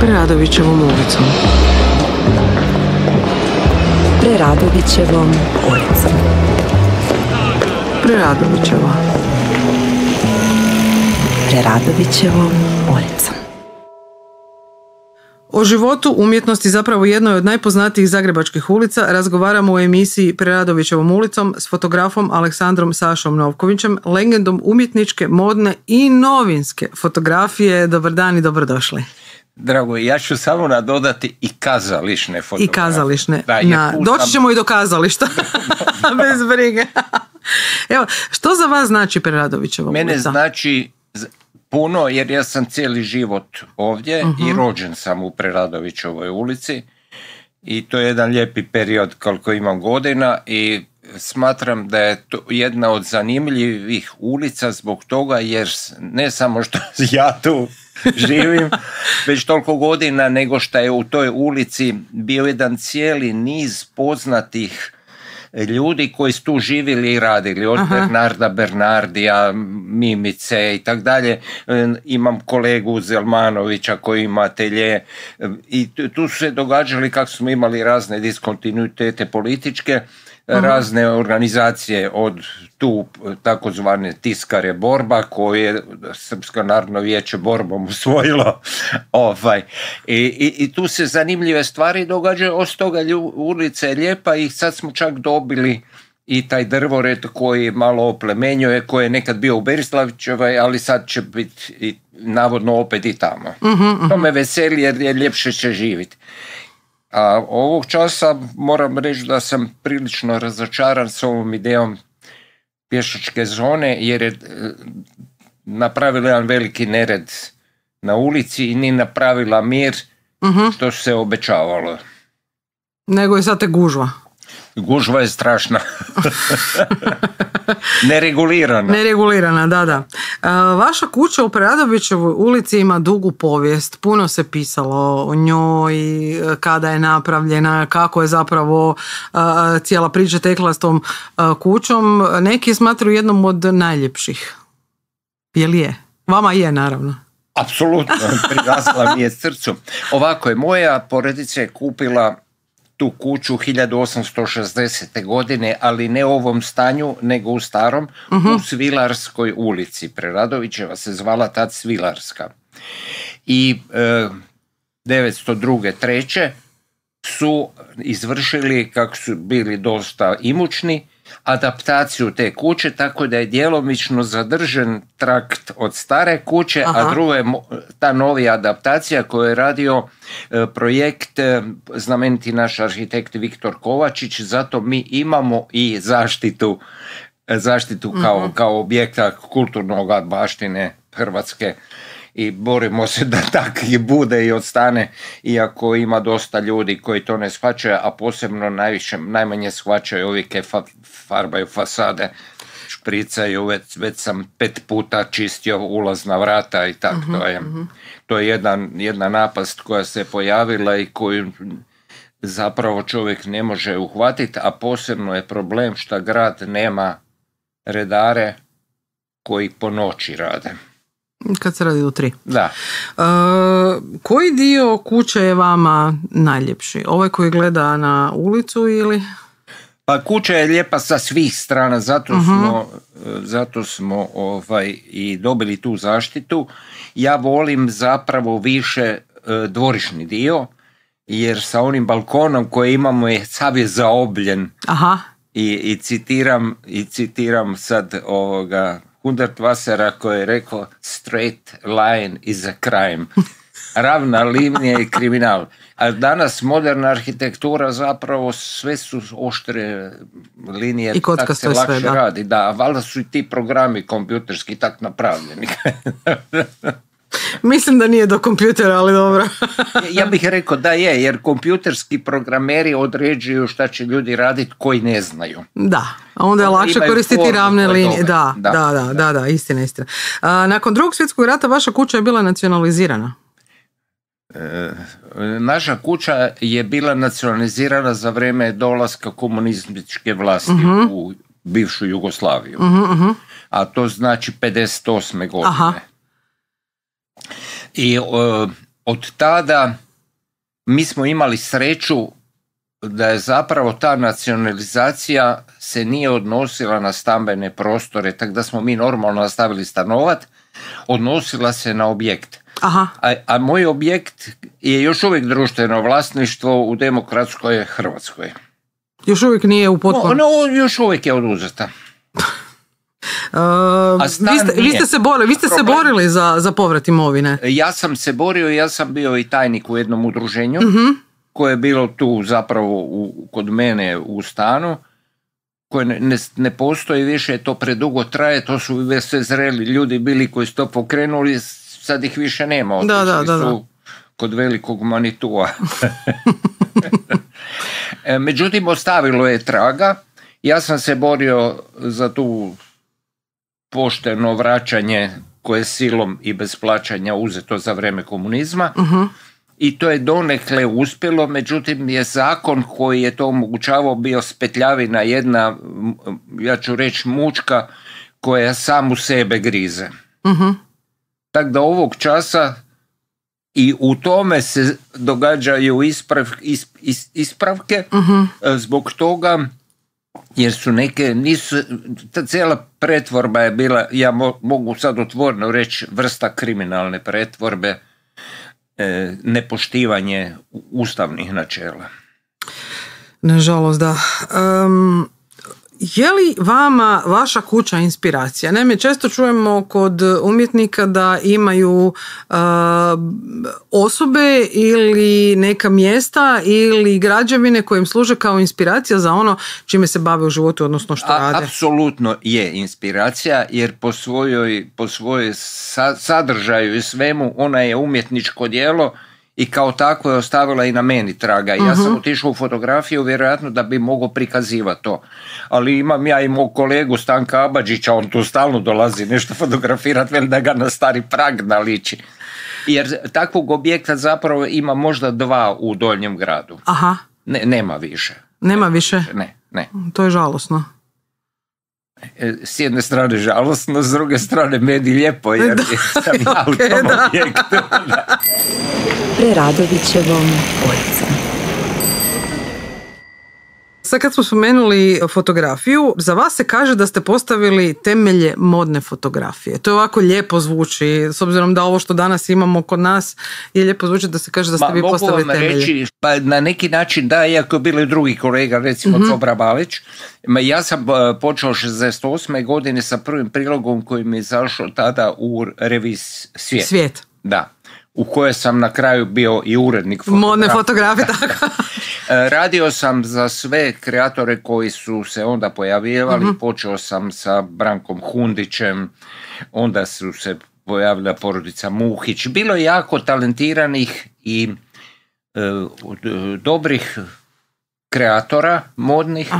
Preradovićevom ulicom. Preradovićevom ulicom. Preradovićeva. Preradovićevom ulicom. O životu umjetnosti, zapravo jednoj od najpoznatijih zagrebačkih ulica, razgovaramo u emisiji Preradovićevom ulicom s fotografom Aleksandrom Sašom Novkovićem, legendom umjetničke, modne i novinske fotografije. Dobar dan i dobrodošli. Drago, ja ću samo nadodati i kazališne fotografije. I kazališne. Da, doći ćemo i do kazališta. Bez brige. Evo, što za vas znači Preradovićeva ulica? Mene znači puno, jer ja sam cijeli život ovdje i rođen sam u Preradovićevoj ulici i to je jedan lijepi period koliko imam godina i smatram da je to jedna od zanimljivih ulica zbog toga jer ne samo što ja tu živim već toliko godina, nego što je u toj ulici bio jedan cijeli niz poznatih ljudi koji su tu živjeli i radili, od Bernarda Bernardija, Mimice i tak dalje. Imam kolegu Zelmanovića koji ima atelje i tu su se događali kako smo imali razne diskontinuitete političke, razne organizacije od tu takozvane tiskare Borba koje je Srpsko narodno vijeće borbom usvojilo. I tu se zanimljive stvari događaju, od toga ulica je lijepa i sad smo čak dobili i taj drvored koji malo oplemenjuje, koji je nekad bio u Berislavićevoj, ali sad će biti navodno opet i tamo. To me veseli jer je ljepše će živjeti. A ovog časa moram reći da sam prilično razočaran s ovom idejom pješačke zone jer je napravila jedan veliki nered na ulici i nije napravila mir što se obećavalo. Nego je sad te gužva. Gužva je strašna. Neregulirana. Neregulirana, da. Vaša kuća u Preradovićevoj ulici ima dugu povijest. Puno se pisalo o njoj, kada je napravljena, kako je zapravo cijela priča tekla s tom kućom. Neki smatruju jednom od najljepših. Je li je? Vama je, naravno. Apsolutno, prirasla mi je srcu. Ovako je, moja porodica je kupila tu kuću 1860. godine, ali ne u ovom stanju, nego u starom, u Svilarskoj ulici. Preradovićeva se zvala tad Svilarska. I 902. 3. su izvršili, kako su bili dosta imućni, adaptaciju te kuće, tako da je djelomično zadržan trakt od stare kuće, a drugo je ta novija adaptacija koju je radio projekt znameniti naš arhitekt Viktor Kovačić, zato mi imamo i zaštitu kao objekta kulturnog baštine Hrvatske i borimo se da tak i bude i ostane, iako ima dosta ljudi koji to ne shvaćaju, a posebno najmanje shvaćaju ovi koji farbaju fasade, špricaju, već sam 5 puta čistio ulazna vrata i tako to je jedna napast koja se pojavila i koju zapravo čovjek ne može uhvatiti, a posebno je problem što grad nema redare koji po noći rade. Kad se radi do 3. Da. Koji dio kuće je vama najljepši? Ovaj koji gleda na ulicu ili? Pa kuća je lijepa sa svih strana, zato smo i dobili tu zaštitu. Ja volim zapravo više dvorišni dio, jer sa onim balkonom koji imamo je sav je zaobljen. I citiram sad Hundertwassera koji je rekao straight line is a crime. Ravna linija je kriminal. A danas moderna arhitektura zapravo sve su oštre linije, i tako se lakše radi. Da, valjda su i ti programi kompjuterski tak napravljeni. Mislim da nije do kompjutera, ali dobro. Ja bih rekao da je, jer kompjuterski programeri određuju šta će ljudi raditi koji ne znaju. Da, a onda je lakše koristiti ravne linije. Da, istina. Nakon Drugog svjetskog rata vaša kuća je bila nacionalizirana. Naša kuća je bila nacionalizirana za vrijeme dolaska komunističke vlasti u bivšu Jugoslaviju. A to znači 58. godine. I od tada mi smo imali sreću da je zapravo ta nacionalizacija se nije odnosila na stambene prostore, tako da smo mi normalno nastavili stanovat, odnosila se na objekt. Aha. A moj objekt je još uvijek društveno vlasništvo u demokratskoj Hrvatskoj. Još uvijek nije u potpuno... Još uvijek je oduzeta. Vi ste se borili za povrat imovine. Ja sam se borio, ja sam bio i tajnik u jednom udruženju, koje je bilo tu zapravo kod mene u stanu, koje ne postoji više, to predugo traje, to su sve zreli ljudi bili koji su to pokrenuli, sad ih više nema, otišli su kod velikog Manitua. Međutim, ostavilo je traga. Ja sam se borio za tu pošteno vraćanje koje je silom i bez plaćanja uzeto za vrijeme komunizma. I to je donekle uspjelo, međutim je zakon koji je to omogućavao bio spetljavina, jedna, ja ću reći, mučka koja sam u sebe grize. Tako da ovog časa i u tome se događaju ispravke zbog toga jer su neke, ta cijela pretvorba je bila, ja mogu sad otvoreno reći, vrsta kriminalne pretvorbe, nepoštivanje ustavnih načela. Nažalost, da. Je li vama vaša kuća inspiracija? Naime, često čujemo kod umjetnika da imaju osobe ili neka mjesta ili građevine koje im služe kao inspiracija za ono čime se bave u životu, odnosno što rade. Apsolutno je inspiracija, jer po svojoj sadržaju i svemu ona je umjetničko djelo i kao tako je ostavila i na meni traga. Ja sam otišao u fotografiju vjerojatno da bi mogao prikazivati to. Ali imam ja i mog kolegu Stanka Abadžića, on tu stalno dolazi nešto fotografirati, veli da ga na Stari Prag naliči. Jer takvog objekta zapravo ima možda 2 u Donjem gradu. Aha. Nema više. Nema više? Ne. To je žalosno. S jedne strane žalosno, s druge strane meni lijepo, jer sam ja u tom objektu. Preradovićevom ulicom. Sad kad smo spomenuli fotografiju, za vas se kaže da ste postavili temelje modne fotografije. To je ovako lijepo zvuči, s obzirom da ovo što danas imamo kod nas je lijepo zvuči da se kaže da ste vi postavili temelje. Mogu vam reći, pa na neki način da, iako bili drugi kolega, recimo Cobra Balić, ja sam počeo 68. godine sa prvim prilogom koji mi je izašao tada u reviji Svijet. Da. U kojoj sam na kraju bio i urednik fotografije. Modne fotografije, tako. Radio sam za sve kreatore koji su se onda pojavljivali. Počeo sam sa Brankom Hundićem, onda su se pojavila porodica Muhić. Bilo je jako talentiranih i dobrih kreatora modnih,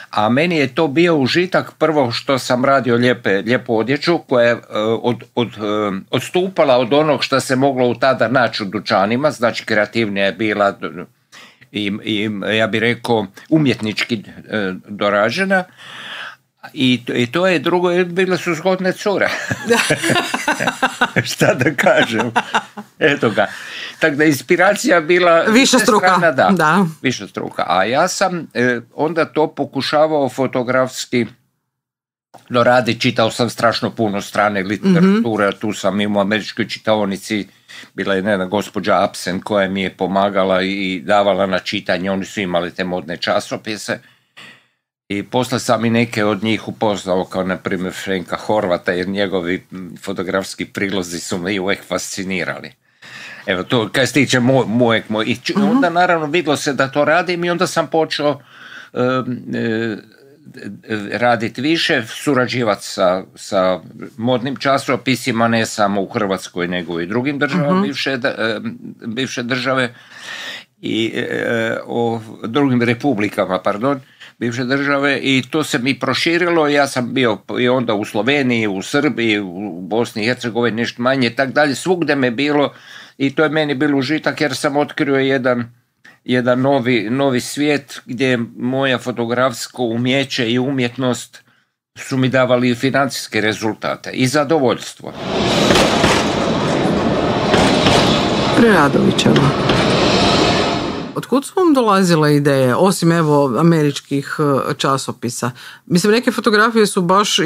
a meni je to bio užitak prvo što sam radio lijepu odjeću koja je odstupala od onog što se moglo u tada naći u dućanima, znači kreativnija je bila i ja bih rekao umjetnički dorađena. I to je drugo, bile su zgodne cure. Šta da kažem? Eto ga. Tako da inspiracija bila višestruka. Da. Višestruka. A ja sam onda to pokušavao fotografski doraditi. Čitao sam strašno puno strane literature. Tu sam imao u američkoj čitaonici. Bila je jedna gospođa Absen koja mi je pomagala i davala na čitanje. Oni su imali te modne časopise. I posle sam i neke od njih upoznao, kao na primjer Frenka Horvata, jer njegovi fotografski prilozi su me uvijek fascinirali. Evo to, kaj se tiče onda naravno vidjelo se da to radim i onda sam počeo raditi više, surađivati sa modnim časopisima, ne samo u Hrvatskoj nego i drugim državama bivše države i o drugim republikama, bivše države, i to se mi proširilo. Ja sam bio i onda u Sloveniji, u Srbiji, u Bosni i Hercegovini, nešto manje, tak dalje, svugdje me bilo, i to je meni bilo užitak jer sam otkrio jedan novi svijet gdje moja fotografsko umjeće i umjetnost su mi davali financijske rezultate i zadovoljstvo. Preradovićeva. Otkud su vam dolazile ideje, osim evo američkih časopisa? Mislim, neke fotografije su baš,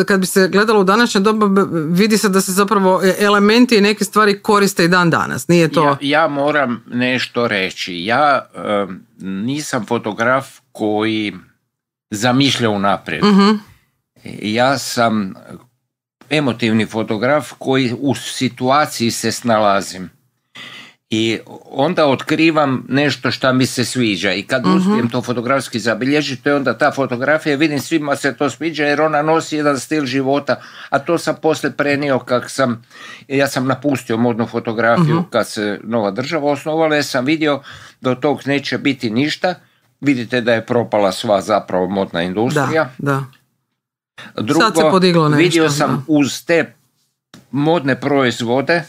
kad bi se gledalo u današnje doba, vidi se da se zapravo elementi i neke stvari koriste i dan danas, nije to? Ja moram nešto reći. Ja nisam fotograf koji zamišlja unaprijed. Uh-huh. Ja sam emotivni fotograf koji u situaciji se snalazim. I onda otkrivam nešto što mi se sviđa i kad uspijem to fotografski zabilježiti, onda ta fotografija, vidim svima se to sviđa jer ona nosi jedan stil života, a to sam poslije prenio ja sam napustio modnu fotografiju kad se nova država osnovala, jer sam vidio da od tog neće biti ništa. Vidite da je propala sva zapravo modna industrija. Da. Drugo, sad se podiglo nešto, vidio sam uz te modne proizvode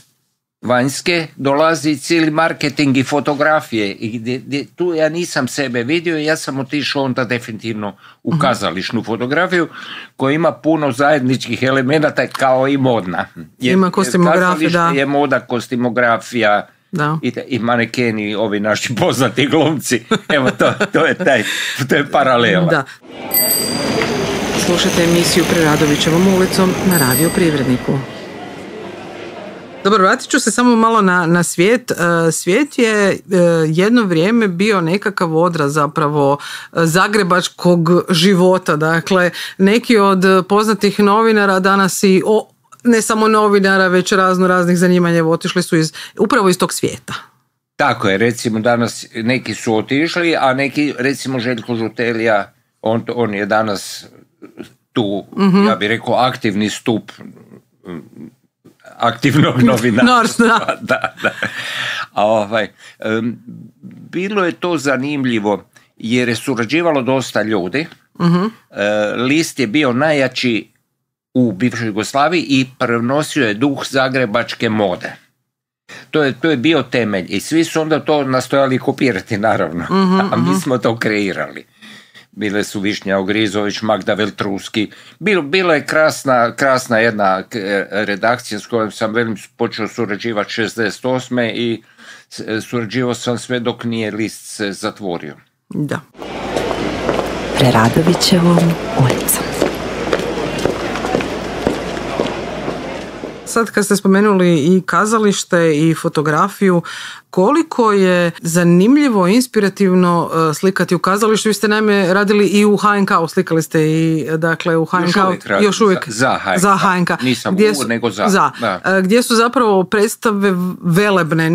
vanjske dolazi cijeli marketing i fotografije i tu ja nisam sebe vidio i ja sam otišao onda definitivno u kazališnu fotografiju koja ima puno zajedničkih elemenata kao i modna. Ima kostimografija, da. Je moda, kostimografija i manekeni, ovi naši poznati glumci. Evo to je paralela. Da. Slušajte emisiju Preradovićevom ulicom na Radio Privredniku. Dobro, vratit ću se samo malo na svijet. Svijet je jedno vrijeme bio nekakav odraz zapravo zagrebačkog života. Dakle, neki od poznatih novinara danas i ne samo novinara, već raznih zanimanja otišli su upravo iz tog svijeta. Tako je, recimo danas neki su otišli, a neki, recimo Željko Žutelija, on je danas tu, ja bih rekao, aktivni stup aktivnog novinarstva. Da. Bilo je to zanimljivo jer je surađivalo dosta ljudi. List je bio najjači u bivšoj Jugoslaviji i prenosio je duh zagrebačke mode. To je bio temelj i svi su onda to nastojali kopirati, naravno, a mi smo to kreirali. Bile su Višnja Ogrizović, Magda Veltruski. Bila je krasna jedna redakcija s kojom sam počeo surađivati 68. i surađivao sam sve dok nije list se zatvorio. Da. Preradovićevom ulicom. Sad kad ste spomenuli i kazalište i fotografiju, koliko je zanimljivo, inspirativno slikati u kazalištu? Vi ste naime radili i u HNK, slikali ste i dakle u HNK. Još uvijek za HNK. Nisam nego za. Gdje su zapravo predstave velebne,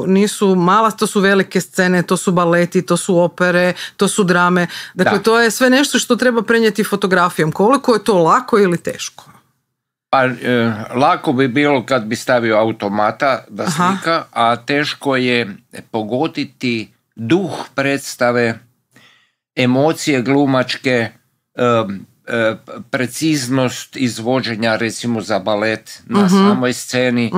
nisu mala, to su velike scene, to su baleti, to su opere, to su drame. Dakle, to je sve nešto što treba prenijeti fotografijom. Koliko je to lako ili teško? Pa, lako bi bilo kad bi stavio automata da slika, a teško je pogoditi duh predstave, emocije glumačke, preciznost izvođenja recimo za balet na samoj sceni,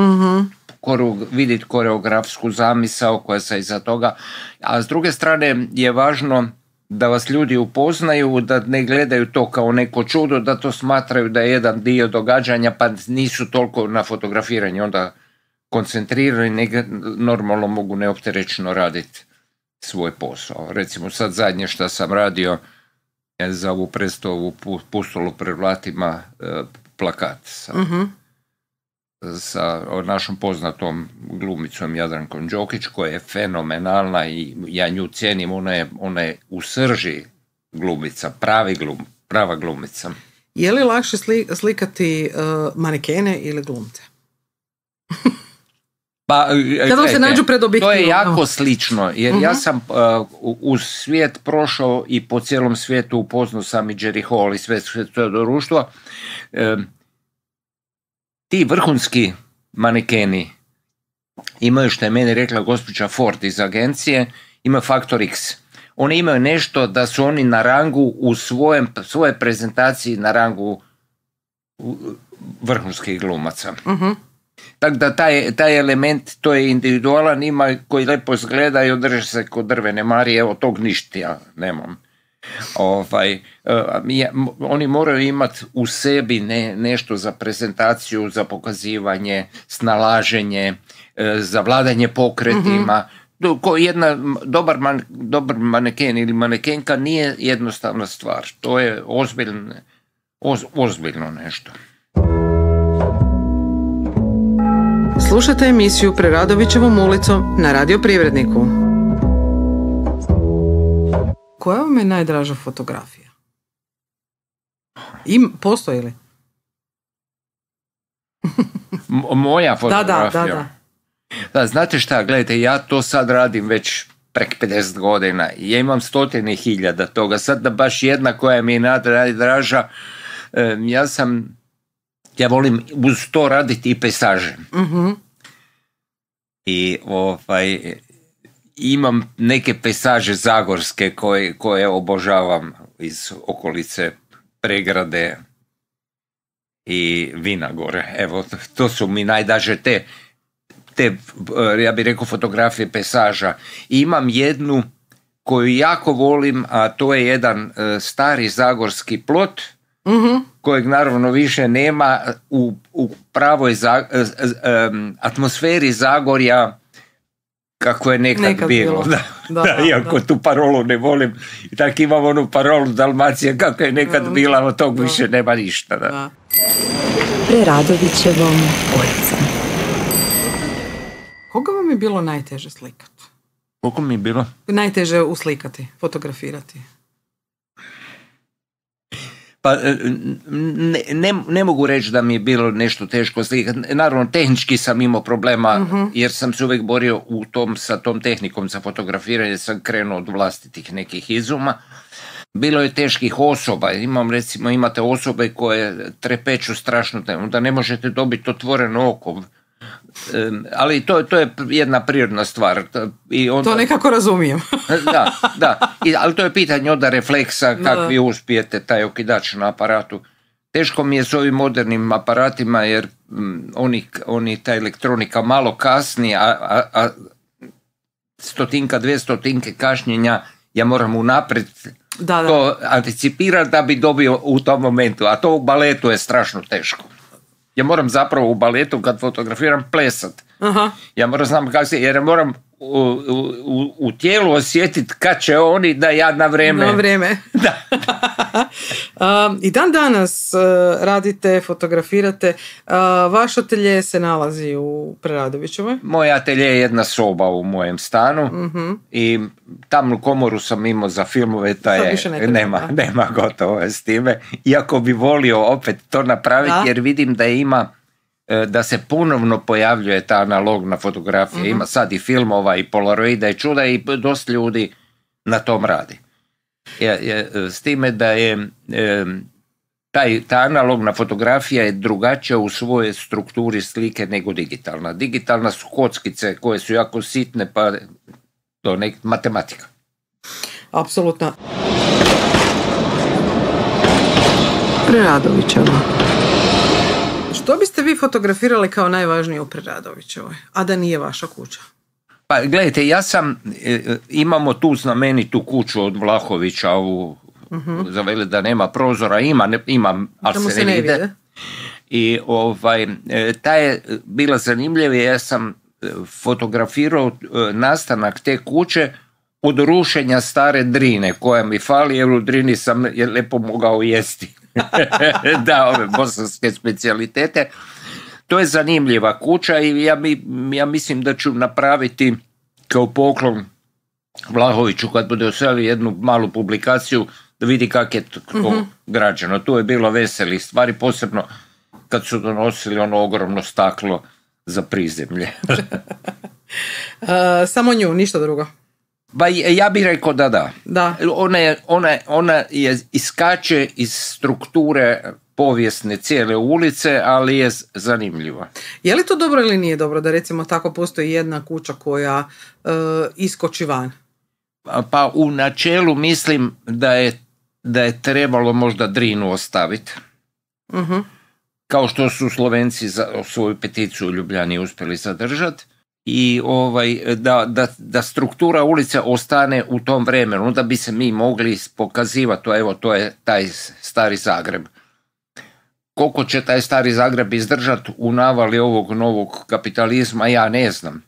vidjeti koreografsku zamisao koja se iza toga. A s druge strane je važno da vas ljudi upoznaju, da ne gledaju to kao neko čudo, da to smatraju da je jedan dio događanja, pa nisu toliko na fotografiranju onda koncentrirani, nego normalno mogu neopterećeno raditi svoj posao. Recimo sad zadnje što sam radio za ovu predstavu Pustolo pred vratima, plakat sa našom poznatom glumicom Jadrankom Đokić, koja je fenomenalna i ja nju cijenim, ona je u srži glumica, prava glumica. Je li lakše slikati manekene ili glumce? Pa, kada se nađu pred objektivom. To je jako slično, jer ja sam uz svijet prošao i po cijelom svijetu upoznao sam i Jerry Hall i sve to društvo. Ti vrhunski manekeni imaju, što je meni rekla gospođa Ford iz agencije, imaju faktor X. Oni imaju nešto da su oni na rangu u svoje prezentaciji na rangu vrhunskih glumaca. Tako da taj element, to je individualan, ima koji lepo izgleda i održe se kod drvene Marije, evo tog ništa ja nemam. Oni moraju imati u sebi nešto za prezentaciju, za pokazivanje, snalaženje, za vladanje pokretima. Jedna dobar maneken ili manekenka nije jednostavna stvar. To je ozbiljno nešto. Slušajte emisiju Preradovićevom ulicom na Radio Privredniku. Koja vam je najdraža fotografija? Postoji li? Moja fotografija? Da. Da, znate šta, gledajte, ja to sad radim već prek 50 godina. Ja imam 100.000 toga. Sad da baš jedna koja mi je najdraža, ja volim uz to raditi i pejsaže. I imam neke pejsaže zagorske koje obožavam iz okolice Pregrade i Vinagore. Evo, to su mi najdraže te, ja bih rekao, fotografije pejsaža. I imam jednu koju jako volim, a to je jedan stari zagorski plot, kojeg naravno više nema u pravoj atmosferi Zagorja kako je nekad bilo. Da, iako tu parolu ne volim. I tako imam onu parolu Dalmacija kako je nekad bila, od tog više nema ništa. Da. Preradovićevom ulicom. Koga vam je bilo najteže slikati? Koliko mi je bilo? Najteže uslikati, fotografirati. Pa ne mogu reći da mi je bilo nešto teško slikati. Naravno, tehnički sam imao problema, jer sam se uvijek borio sa tom tehnikom za fotografiranje, sam krenuo od vlastitih nekih izuma. Bilo je teških osoba. Imate osobe koje trepeću strašno, da ne možete dobiti otvoreno oko. Ali to je jedna prirodna stvar. I onda, to nekako razumijem. Da. Ali to je pitanje onda refleksa, kako vi uspijete taj okidač na aparatu. Teško mi je s ovim modernim aparatima, jer ta elektronika malo kasni, a 100-200 kašnjenja ja moram unaprijed to anticipirati da bi dobio u tom momentu. A to u baletu je strašno teško. Ja moram zapravo u baletu kad fotografiram plesat. Ja moram znam kako se, jer ja moram u tijelu osjetiti kad će oni da ja na vrijeme. Da. I dan danas radite, fotografirate. Vaš atelje se nalazi u Preradovićevoj? Moj atelje je jedna soba u mojem stanu i tamnu komoru sam imao za filmove, nema gotovo s time. Iako bi volio opet to napraviti, jer vidim da da se ponovno pojavljuje ta analogna fotografija. Ima sad i filmova i polaroida i čuda i dosta ljudi na tom radi. S time da je ta analogna fotografija je drugačija u svojoj strukturi slike nego digitalna. Digitalna su kockice koje su jako sitne, pa to je matematika. Apsolutno. Preradovićeva. Što biste vi fotografirali kao najvažnije u Preradovićevoj, a da nije vaša kuća? Pa gledajte, imamo tu znamenitu kuću od Vlahovića, zaveli da nema prozora, ima, ali se ne vide. I ta je bila zanimljiva, ja sam fotografirao nastanak te kuće od rušenja stare Drine, koja mi fali, jer u Drini sam lepo mogao jesti. Da, ove bosanske specijalitete. To je zanimljiva kuća i ja mislim da ću napraviti kao poklon Vlahoviću kad bude osvojio jednu malu publikaciju da vidi kako je to građeno. Tu je bilo veselih stvari, posebno kad su donosili ono ogromno staklo za prizemlje. Samo nju, ništa drugo. Ba, ja bih rekao da. Ona je iskače iz strukture povijesne cijele ulice, ali je zanimljiva. Je li to dobro ili nije dobro da recimo tako postoji jedna kuća koja iskoči van? Pa u načelu mislim da je trebalo možda Drinu ostaviti. Kao što su Slovenci svoju peticiju u Ljubljani uspjeli zadržati. I da struktura ulice ostane u tom vremenu, da bi se mi mogli pokazivati, to je taj stari Zagreb. koliko će taj stari Zagreb izdržati u navali ovog novog kapitalizma, ja ne znam.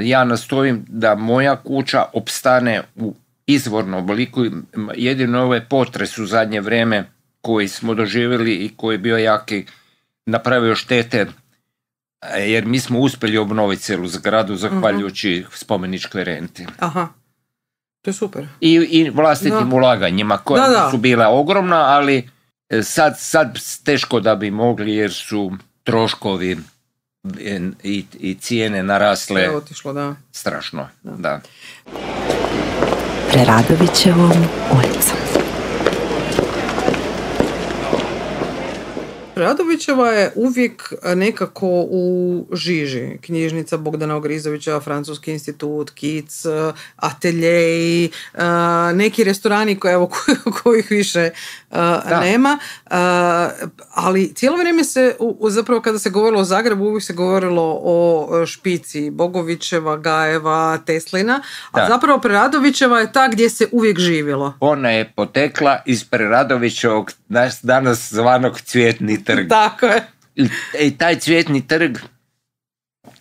Ja nastojim da moja kuća opstane u izvornom obliku, jedino ovaj potres u zadnje vrijeme koji smo doživjeli i koji je bio jaki, napravio štete, jer mi smo uspjeli obnoviti cijelu zgradu zahvaljujući spomeničkoj renti. Aha, to je super. I vlastitim ulaganjima koja su bila ogromna, ali sad teško da bi mogli jer su troškovi i cijene narasle. Sve otišlo, da. Strašno, da. Preradovićevom ulicom. Preradovićeva je uvijek nekako u žiži. Knjižnica Bogdana Ogrizovića, Francuski institut, Kic, ateljeji, neki restorani kojih više nema. Ali cijelo vrijeme se, zapravo kada se govorilo o Zagrebu, uvijek se govorilo o špici Bogovićeva, Gajeva, Teslina, a zapravo Preradovićeva je ta gdje se uvijek živjelo. Ona je potekla iz Preradovićevog danas zvanog Cvjetni trg. Tako je. I taj Cvjetni trg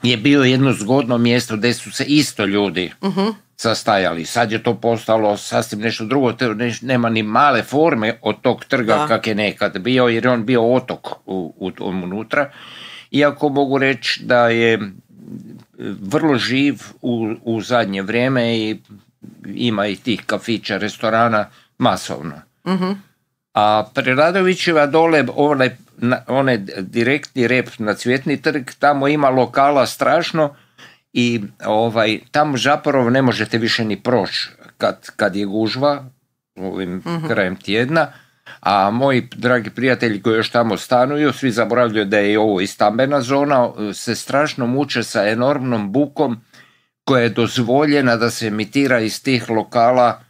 je bio jedno zgodno mjesto gdje su se isto ljudi sastajali. Sad je to postalo sasvim nešto drugo, nema ni male forme od tog trga kak je nekad bio, jer je on bio otok unutra. Iako mogu reći da je vrlo živ u zadnje vrijeme i ima i tih kafića, restorana masovno. A Preradovićeva dole, onaj direktni rep na Cvjetni trg, tamo ima lokala strašno i tamo zapravo ne možete više ni proći kad je gužva ovim krajem tjedna, a moji dragi prijatelji koji još tamo stanuju, svi zaboravljaju da je i ovo i stambena zona, se strašno muče sa enormnom bukom koja je dozvoljena da se emitira iz tih lokala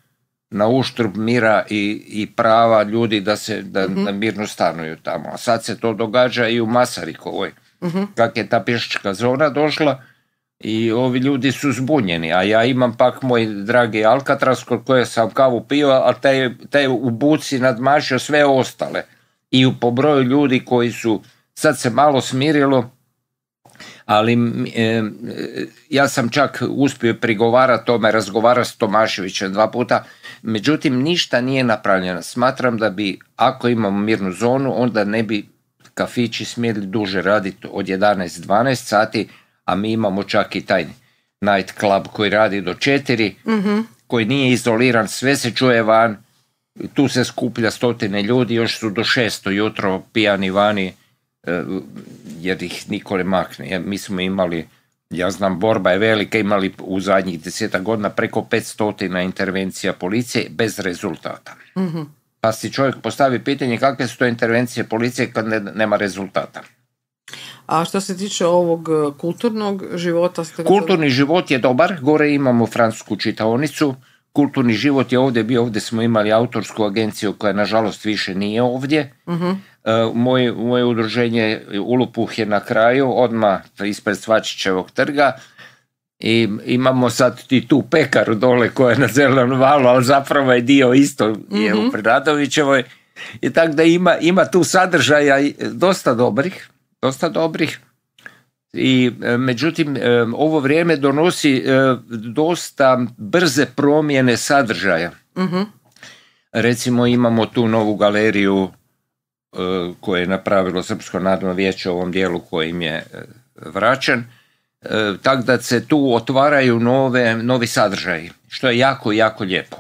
na uštrb mira i prava ljudi da mirno stanuju tamo. A sad se to događa i u Masarikovoj. Kak je ta pješačka zona došla i ovi ljudi su zbunjeni. A ja imam pak moj dragi Alcatraz kod koje sam kavu pio, a taj u buci nadmašio sve ostale. I po broju ljudi koji su, sad se malo smirilo, ali ja sam čak uspio prigovarati tome, razgovarati s Tomaševićem 2 puta, međutim ništa nije napravljeno. Smatram da bi, ako imamo mirnu zonu, onda ne bi kafići smjeli duže raditi od 11-12 sati, a mi imamo čak i taj night club koji radi do 4, koji nije izoliran, sve se čuje van, tu se skuplja 100 ljudi, još su do 6 jutro pijani vani, jer ih niko ne makne. Mi smo imali, ja znam, borba je velika, imali u zadnjih 10 godina preko 500 intervencija policije bez rezultata. Pa si čovjek postavi pitanje kakve su to intervencije policije kad nema rezultata. A što se tiče ovog kulturnog života? Kulturni život je dobar, gore imamo francusku čitaonicu, kulturni život je ovdje bio, ovdje smo imali autorsku agenciju koja nažalost više nije ovdje. Moje udruženje Ulupuh je na kraju, odmah ispred Svačićevog trga, i imamo sad i tu pekaru dole koja je na Zelenom valu, ali zapravo je dio isto je u Preradovićevoj. I tako da ima tu sadržaja dosta dobrih. I međutim ovo vrijeme donosi dosta brze promjene sadržaja. Recimo imamo tu novu galeriju koje je napravilo Srpsko narodno vijeće u ovom dijelu kojim je vraćan, tako da se tu otvaraju novi sadržaji, što je jako, jako lijepo.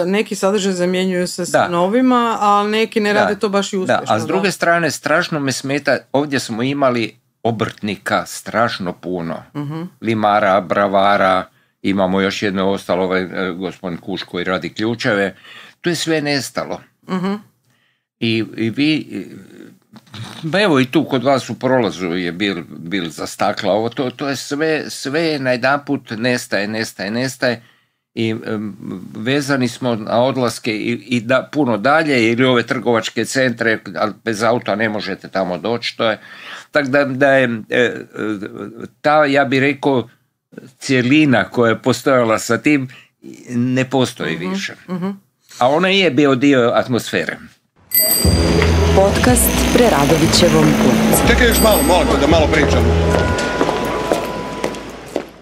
Neki sadržaj zamjenjuju se s novima, a neki ne rade to baš i uspješno. A s druge strane, strašno me smeta, ovdje smo imali obrtnika strašno puno. Limara, bravara, imamo još jedno ostalo, gospodin Kuš koji radi ključeve. To je sve nestalo. I vi, evo i tu kod vas u prolazu je bil za stakla, ovo, to je sve najedanput nestaje. I vezani smo na odlaske i puno dalje, ili ove trgovačke centre, ali bez auta ne možete tamo doći. Tako da je ta, ja bih rekao, cjelina koja je postojala sa tim ne postoji više. A ona je bio dio atmosfere. podcast Preradovićevom ulicom. Čekaj još malo, molim te da malo pričamo.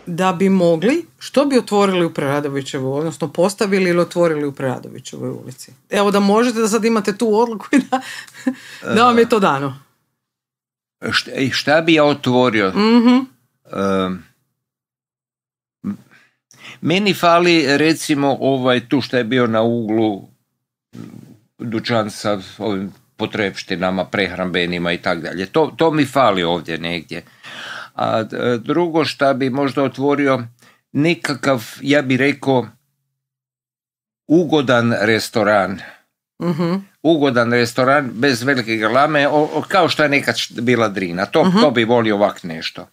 Da bi mogli, što bi otvorili u Preradovićevoj, odnosno postavili ili otvorili u Preradovićevoj ulici? Evo da možete, da sad imate tu odluku i da vam je to dano. Šta bi ja otvorio? Meni fali recimo tu što je bio na uglu dućan sa ovim potrepštinama, prehrambenima i tako dalje. To mi fali ovdje negdje. A drugo šta bi možda otvorio, nekakav, ja bih rekao, ugodan restoran. Ugodan restoran bez velike galame, kao što je nekad bila Drina. To bi volio ovak nešto.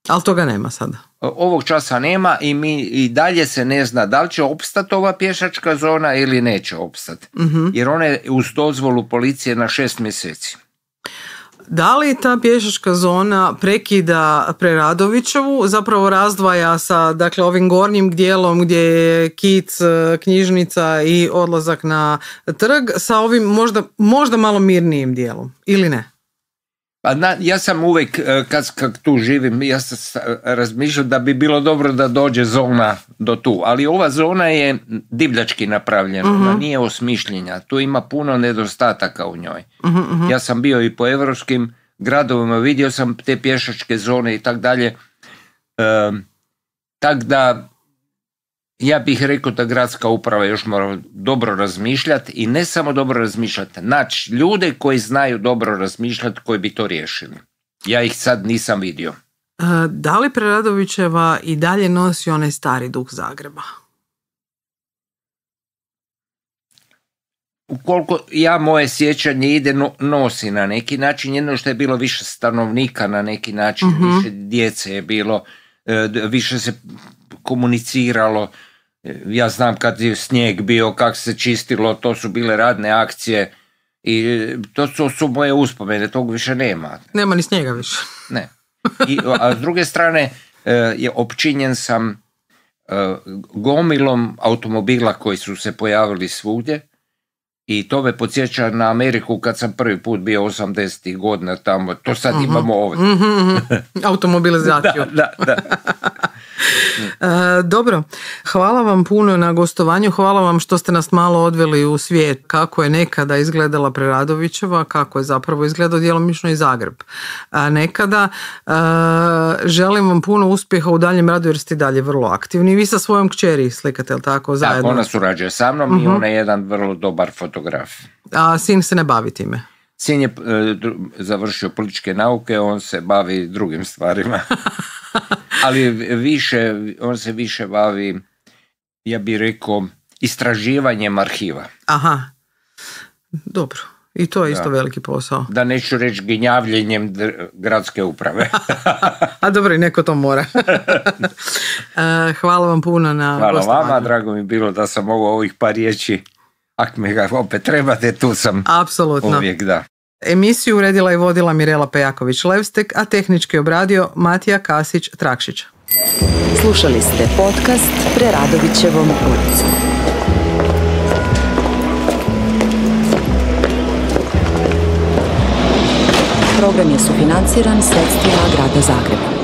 Ali toga nema sada. Ovog časa nema i dalje se ne zna da li će opstati ova pješačka zona ili neće opstati. Jer ona je uz dozvolu policije na 6 mjeseci. Da li ta pješačka zona prekida Preradovićevu, zapravo razdvaja sa, dakle, ovim gornjim dijelom gdje je kic, knjižnica i odlazak na trg, sa ovim možda malo mirnijim dijelom, ili ne? Ja sam uvijek, kad tu živim, ja sam razmišljao da bi bilo dobro da dođe zona do tu, ali ova zona je divljački napravljena, ona nije osmišljenja, tu ima puno nedostataka u njoj. Ja sam bio i po evropskim gradovima, vidio sam te pješačke zone i tak dalje, tak da ja bih rekao da gradska uprava još mora dobro razmišljati i ne samo dobro razmišljati, naći ljude koji znaju dobro razmišljati, koji bi to riješili. Ja ih sad nisam vidio. Da li Preradovićeva i dalje nosi onaj stari duh Zagreba? Ukoliko moje sjećanje ide, nosi na neki način, jedno što je bilo više stanovnika na neki način, više djece je bilo, više se komuniciralo. Ja znam kad je snijeg bio, kako se čistilo, to su bile radne akcije i to su moje uspomene, tog više nema. Nema ni snijega više. Ne. A s druge strane, opčinjen sam gomilom automobila koji su se pojavili svugdje i to me podsjeća na Ameriku kad sam prvi put bio 80-ih godina tamo, to sad imamo ovdje. Automobilizaciju. Da. Dobro, hvala vam puno na gostovanju, hvala vam što ste nas malo odveli u svijet kako je nekada izgledala Preradovićeva, kako je zapravo izgledao djelomično i Zagreb. Nekada želim vam puno uspjeha u daljem radu jer ste dalje vrlo aktivni. Vi sa svojom kćeri slikate, li tako, zajedno? Tako, ona surađuje sa mnom i ona je jedan vrlo dobar fotograf. A sin se ne bavi time? Sin je završio političke nauke, on se bavi drugim stvarima. Ali on se više bavi, ja bih rekao, istraživanjem arhiva. Aha, dobro. I to je isto veliki posao. Da neću reći ginjavljenjem gradske uprave. A dobro, i neko to mora. Hvala vam puno na gostovanju. Hvala vama, drago mi bilo da sam mogao ovih par riječi. Ako me ga opet trebate, tu sam. Apsolutno. Uvijek, da. Emisiju uredila i vodila Mirela Pejaković-Levstek, a tehnički obradio Matija Kasić-Trakšić. Slušali ste podcast Preradovićevom ulicom. Program je sufinanciran sredstvima Grada Zagreba.